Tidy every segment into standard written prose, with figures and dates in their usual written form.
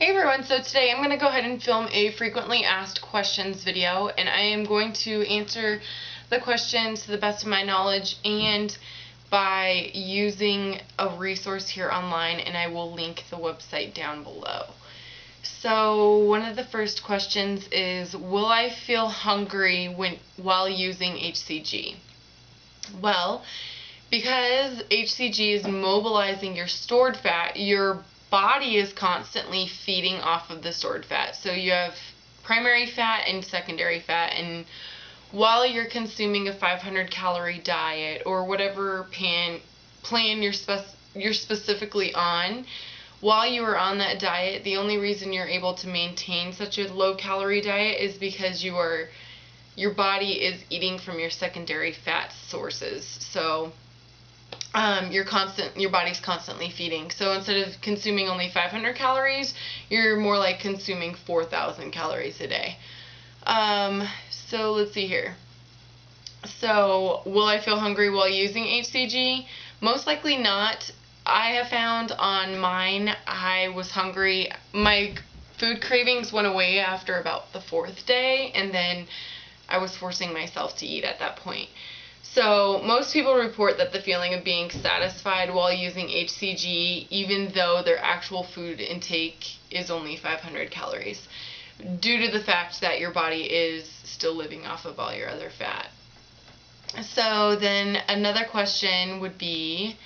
Hey everyone, so today I'm going to go ahead and film a frequently asked questions video, and I am going to answer the questions to the best of my knowledge and by using a resource here online, and I will link the website down below. So one of the first questions is, will I feel hungry while using HCG? Well, because HCG is mobilizing your stored fat, your body is constantly feeding off of the stored fat. So you have primary fat and secondary fat, and while you're consuming a 500 calorie diet or whatever plan you're specifically on, while you are on that diet, the only reason you're able to maintain such a low calorie diet is because your body is eating from your secondary fat sources. So your body's constantly feeding. So instead of consuming only 500 calories, you're more like consuming 4,000 calories a day. So let's see here. So will I feel hungry while using HCG? Most likely not. I have found on mine, I was hungry. My food cravings went away after about the 4th day, and then I was forcing myself to eat at that point. So most people report that the feeling of being satisfied while using HCG, even though their actual food intake is only 500 calories, due to the fact that your body is still living off of all your other fat. So then another question would be,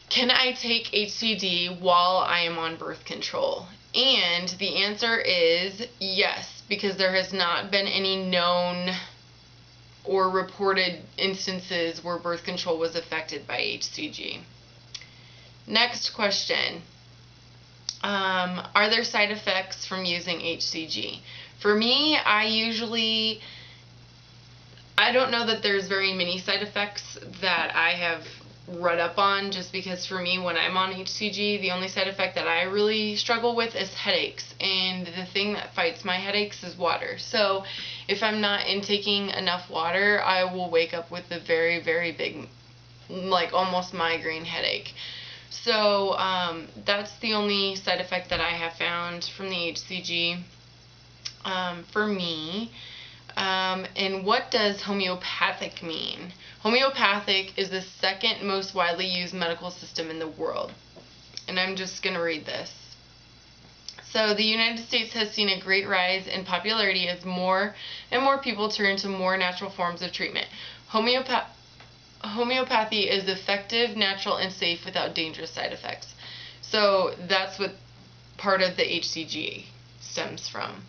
can I take HCG while I am on birth control? And the answer is yes, because there has not been any known or reported instances where birth control was affected by HCG. Next question. Are there side effects from using HCG? For me, I don't know that there's very many side effects that I have read up on, just because for me, when I'm on HCG, the only side effect that I really struggle with is headaches, and the thing that fights my headaches is water. So if I'm not intaking enough water, I will wake up with a very, very big, like almost migraine headache. So that's the only side effect that I have found from the HCG for me. And what does homeopathic mean? Homeopathic is the second most widely used medical system in the world. And I'm just going to read this. So the United States has seen a great rise in popularity as more and more people turn to more natural forms of treatment. Homeopathy is effective, natural, and safe without dangerous side effects. So that's what part of the HCG stems from.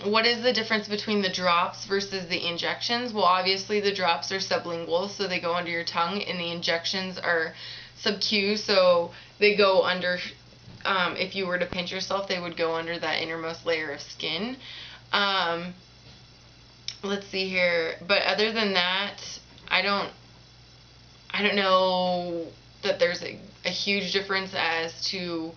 What is the difference between the drops versus the injections? Well, obviously the drops are sublingual, so they go under your tongue, and the injections are sub-Q, so they go under, if you were to pinch yourself, they would go under that innermost layer of skin. Let's see here. But other than that, I don't know that there's a huge difference as to,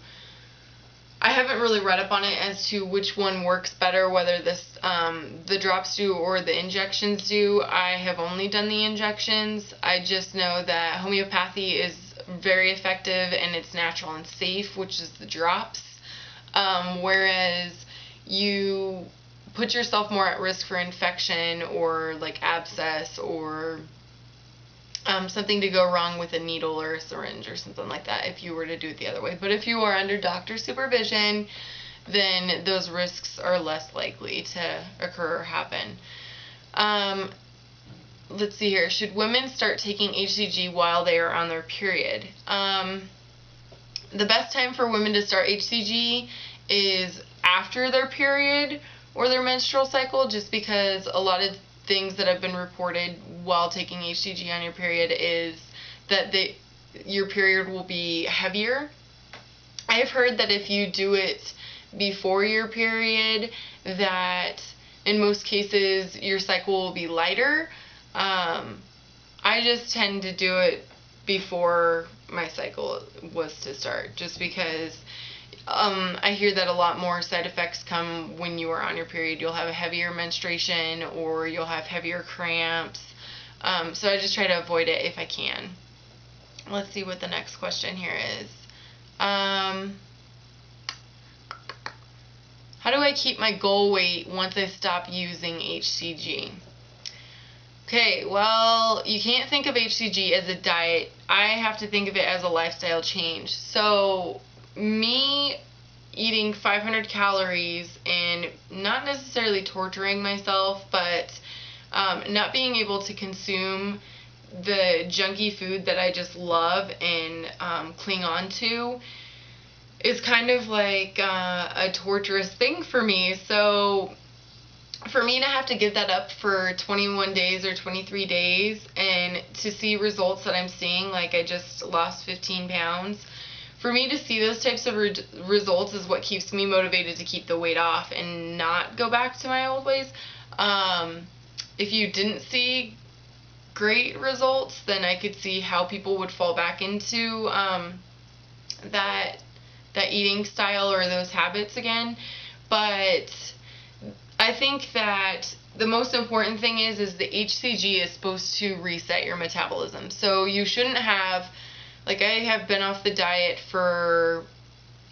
I haven't really read up on it as to which one works better, whether the drops do or the injections do. I have only done the injections. I just know that homeopathy is very effective and it's natural and safe, which is the drops, whereas you put yourself more at risk for infection or like abscess or something to go wrong with a needle or a syringe or something like that if you were to do it the other way. But if you are under doctor supervision, then those risks are less likely to occur or happen. Let's see here. Should women start taking HCG while they are on their period? The best time for women to start HCG is after their period or their menstrual cycle, just because a lot of things that have been reported while taking HCG on your period is that your period will be heavier. I've heard that if you do it before your period, that in most cases your cycle will be lighter. I just tend to do it before my cycle was to start, just because I hear that a lot more side effects come when you are on your period. You'll have a heavier menstruation or you'll have heavier cramps. So I just try to avoid it if I can. Let's see what the next question here is. How do I keep my goal weight once I stop using HCG? Okay, well, you can't think of HCG as a diet. I have to think of it as a lifestyle change. So, me eating 500 calories and not necessarily torturing myself, but not being able to consume the junky food that I just love and cling on to is kind of like a torturous thing for me. So for me to have to give that up for 21 days or 23 days and to see results that I'm seeing, like I just lost 15 pounds, for me to see those types of results is what keeps me motivated to keep the weight off and not go back to my old ways. If you didn't see great results, then I could see how people would fall back into that eating style or those habits again. But I think that the most important thing is the HCG is supposed to reset your metabolism. So you shouldn't have, like I have been off the diet for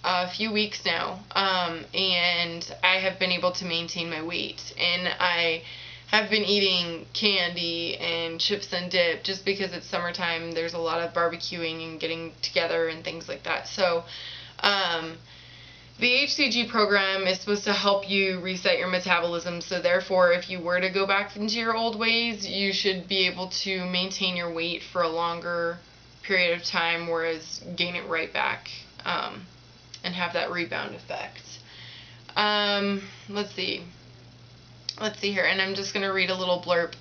a few weeks now, and I have been able to maintain my weight. And I have been eating candy and chips and dip just because it's summertime. There's a lot of barbecuing and getting together and things like that. So the HCG program is supposed to help you reset your metabolism. So therefore, if you were to go back into your old ways, you should be able to maintain your weight for a longer period of time, whereas gain it right back and have that rebound effect. Let's see here, and I'm just going to read a little blurb.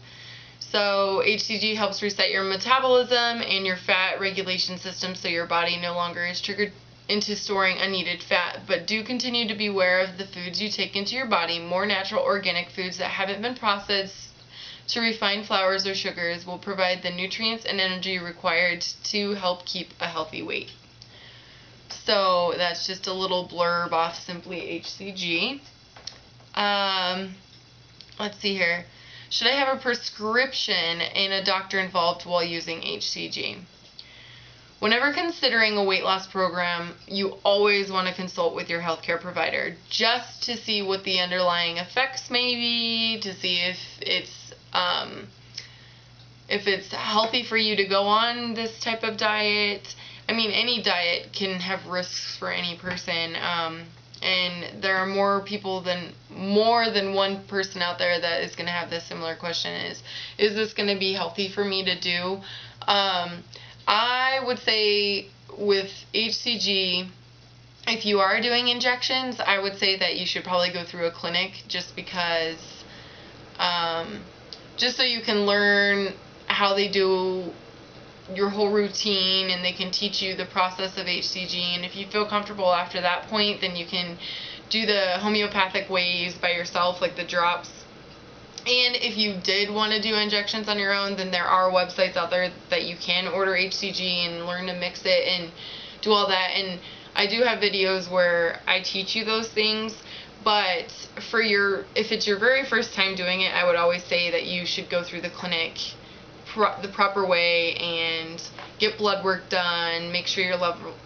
So HCG helps reset your metabolism and your fat regulation system so your body no longer is triggered into storing unneeded fat, but do continue to be aware of the foods you take into your body. More natural organic foods that haven't been processed to refined flours or sugars will provide the nutrients and energy required to help keep a healthy weight. So that's just a little blurb off Simply HCG. Let's see here. Should I have a prescription and a doctor involved while using HCG? Whenever considering a weight loss program, you always want to consult with your healthcare provider just to see what the underlying effects may be, to see if it's healthy for you to go on this type of diet. I mean, any diet can have risks for any person. And there are more than one person out there that is going to have this similar question: is this going to be healthy for me to do? I would say with HCG, if you are doing injections, I would say that you should probably go through a clinic just because, just so you can learn how they do your whole routine, and they can teach you the process of HCG. And if you feel comfortable after that point, then you can do the homeopathic ways by yourself, like the drops. And if you did want to do injections on your own, then there are websites out there that you can order HCG and learn to mix it and do all that. And I do have videos where I teach you those things. But if it's your very first time doing it, I would always say that you should go through the clinic the proper way and get blood work done, make sure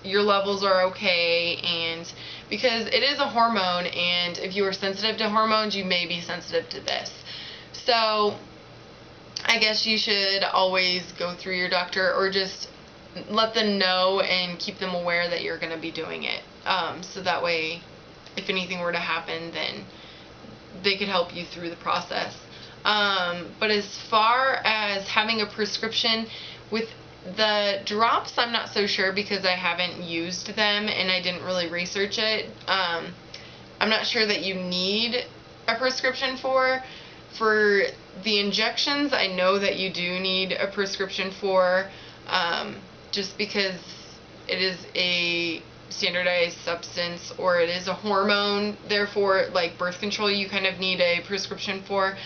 your levels are okay, and because it is a hormone, and if you are sensitive to hormones, you may be sensitive to this. So I guess you should always go through your doctor, or just let them know and keep them aware that you're going to be doing it, so that way if anything were to happen, then they could help you through the process. But as far as having a prescription with the drops, I'm not so sure because I haven't used them and I didn't really research it. I'm not sure that you need a prescription for. For the injections, I know that you do need a prescription for, just because it is a standardized substance, or it is a hormone. Therefore, like birth control, you kind of need a prescription for.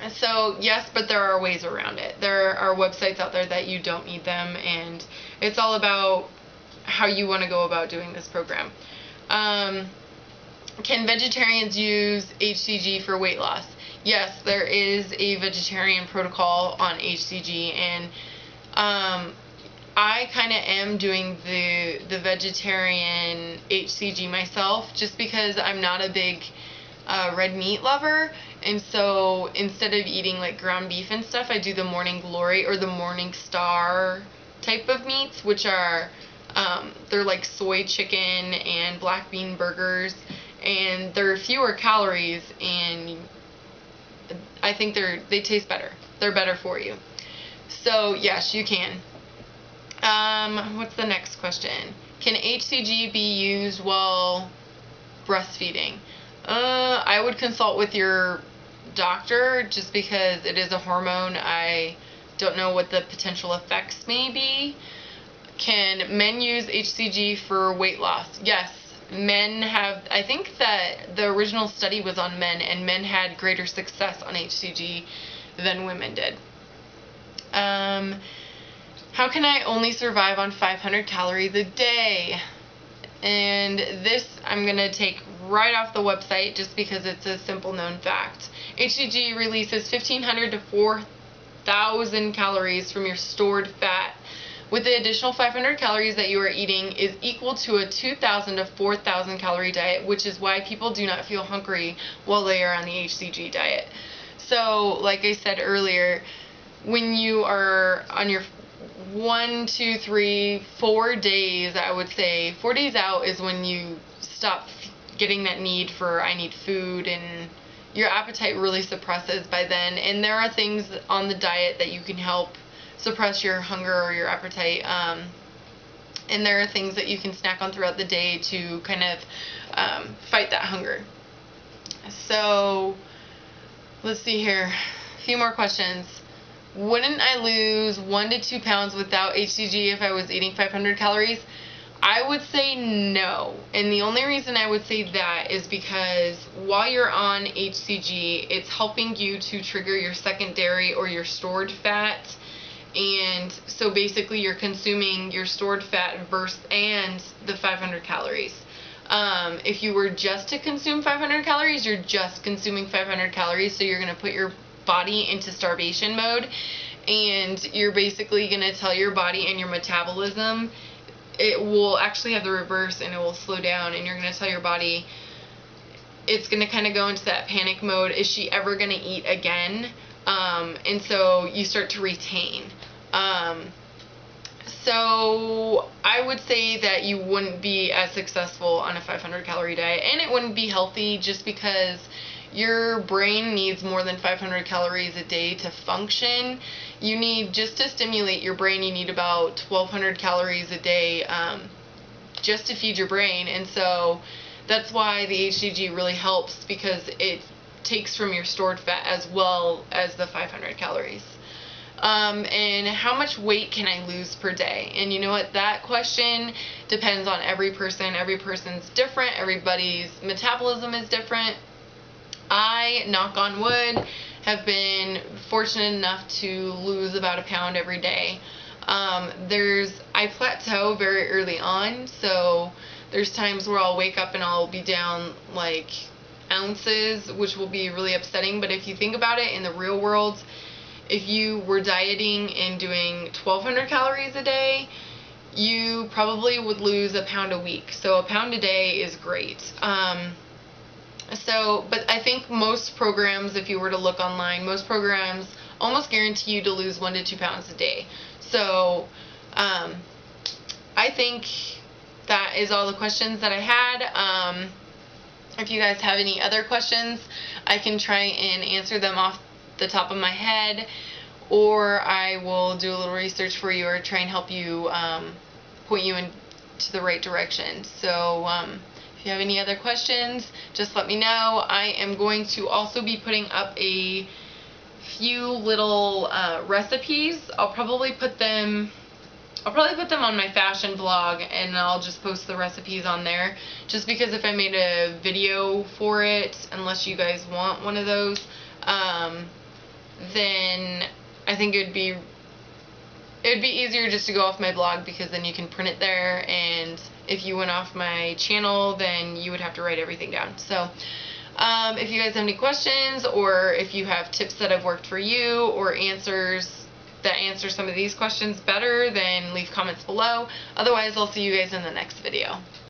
So yes, but there are ways around it. There are websites out there that you don't need them, and it's all about how you want to go about doing this program. Can vegetarians use HCG for weight loss? Yes, there is a vegetarian protocol on HCG, and I I kind of am doing the vegetarian HCG myself, just because I'm not a big red meat lover, and so instead of eating like ground beef and stuff, I do the Morning Glory or the Morning Star type of meats, which are they're like soy chicken and black bean burgers, and they're fewer calories, and I think they taste better. They're better for you. So yes, you can. What's the next question? Can HCG be used while breastfeeding? I would consult with your doctor, just because it is a hormone. I don't know what the potential effects may be. Can men use HCG for weight loss? Yes, men have. I think that the original study was on men, and men had greater success on HCG than women did. How can I only survive on 500 calories a day? And this I'm going to take right off the website, just because it's a simple known fact. HCG releases 1,500 to 4,000 calories from your stored fat, with the additional 500 calories that you are eating is equal to a 2,000 to 4,000 calorie diet, which is why people do not feel hungry while they are on the HCG diet. So, like I said earlier, when you are on your 1, 2, 3, 4 days, I would say 4 days out is when you stop getting that need for I need food, and your appetite really suppresses by then. And there are things on the diet that you can help suppress your hunger or your appetite, and there are things that you can snack on throughout the day to kind of fight that hunger. So let's see here, a few more questions. Wouldn't I lose 1 to 2 pounds without HCG if I was eating 500 calories? I would say no, and the only reason I would say that is because while you're on HCG, it's helping you to trigger your secondary or your stored fat, and so basically you're consuming your stored fat and the 500 calories. If you were just to consume 500 calories, you're just consuming 500 calories, so you're going to put your body into starvation mode, and you're basically going to tell your body and your metabolism, it will actually have the reverse, and it will slow down, and you're going to tell your body, it's going to kind of go into that panic mode. Is she ever going to eat again? And so you start to retain. So I would say that you wouldn't be as successful on a 500 calorie diet, and it wouldn't be healthy, just because your brain needs more than 500 calories a day to function. You need, just to stimulate your brain, you need about 1,200 calories a day just to feed your brain. And so that's why the HCG really helps, because it takes from your stored fat as well as the 500 calories. And how much weight can I lose per day? And you know what, that question depends on every person. Every person's different. Everybody's metabolism is different. I, knock on wood, have been fortunate enough to lose about 1 pound every day. I plateau very early on, so there's times where I'll wake up and I'll be down like ounces, which will be really upsetting. But if you think about it in the real world, if you were dieting and doing 1,200 calories a day, you probably would lose 1 pound a week. So 1 pound a day is great. But I think most programs, if you were to look online, most programs almost guarantee you to lose 1 to 2 pounds a day. So I think that is all the questions that I had. If you guys have any other questions, I can try and answer them off the top of my head, or I will do a little research for you, or try and help you, point you into the right direction. So if you have any other questions, just let me know. I am going to also be putting up a few little recipes. I'll probably put them on my fashion blog, and I'll just post the recipes on there, just because if I made a video for it, unless you guys want one of those, then I think it'd be easier just to go off my blog, because then you can print it there, and if you went off my channel, then you would have to write everything down. So if you guys have any questions, or if you have tips that have worked for you, or answers that answer some of these questions better, then leave comments below. Otherwise, I'll see you guys in the next video.